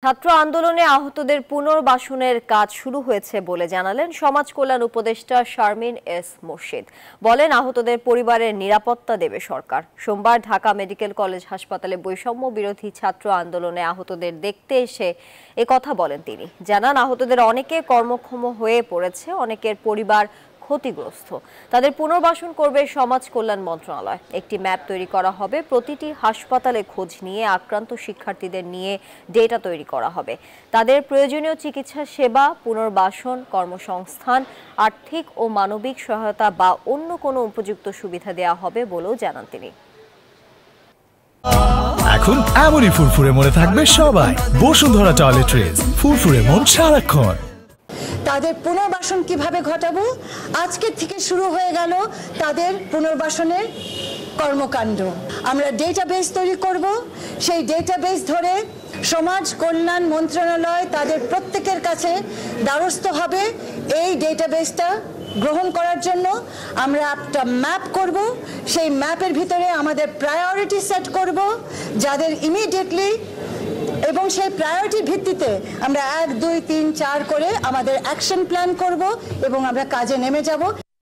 ছাত্র আন্দোলনে আহতদের পুনর্বাসনের কাজ শুরু হয়েছে বলে জানালেন সমাজ কল্যাণ উপদেষ্টা শারমিন এস মুর্শিদ। বলেন, আহতদের পরিবারের নিরাপত্তা দেবে সরকার। সোমবার ঢাকা মেডিকেল কলেজ হাসপাতালে বৈষম্য বিরোধী ছাত্র আন্দোলনে আহতদের দেখতে এসে কথা বলেন তিনি। জানান, আহতদের অনেকে কর্মক্ষম হয়ে পড়েছে, অনেকের পরিবার ক্ষতিগ্রস্ত। তাদের পুনর্বাসন করবে সমাজ কল্যাণ মন্ত্রণালয়। একটি ম্যাপ তৈরি করা হবে, প্রতিটি হাসপাতালে খোঁজ নিয়ে আক্রান্ত শিক্ষার্থীদের নিয়ে ডেটা তৈরি করা হবে। তাদের প্রয়োজনীয় চিকিৎসা সেবা, পুনর্বাসন, কর্মসংস্থান, আর্থিক ও মানবিক সহায়তা বা অন্য কোনো উপযুক্ত সুবিধা দেওয়া হবে বলেও জানান তিনি। এখন এমনই ফুরফুরে মনে থাকবে সবাই। বসুন্ধরা টয়লেট্রিজ, ফুরফুরে মন সারাক্ষণ। তাদের পুনর্বাসন কিভাবে ঘটাবো, আজকের থেকে শুরু হয়ে গেল তাদের পুনর্বাসনের কর্মকাণ্ড। আমরা ডেটাবেস তৈরি করব, সেই ডেটাবেস ধরে সমাজ কল্যাণ মন্ত্রণালয় তাদের প্রত্যেকের কাছে দ্বারস্থ হবে এই ডেটাবেসটা গ্রহণ করার জন্য। আমরা একটা ম্যাপ করব, সেই ম্যাপের ভিতরে আমাদের প্রায়োরিটি সেট করব যাদের ইমিডিয়েটলি, এবং সেই প্রায়োরিটির ভিত্তিতে আমরা 1, 2, 3, 4 করে আমাদের অ্যাকশন প্ল্যান করব এবং আমরা কাজে নেমে যাব।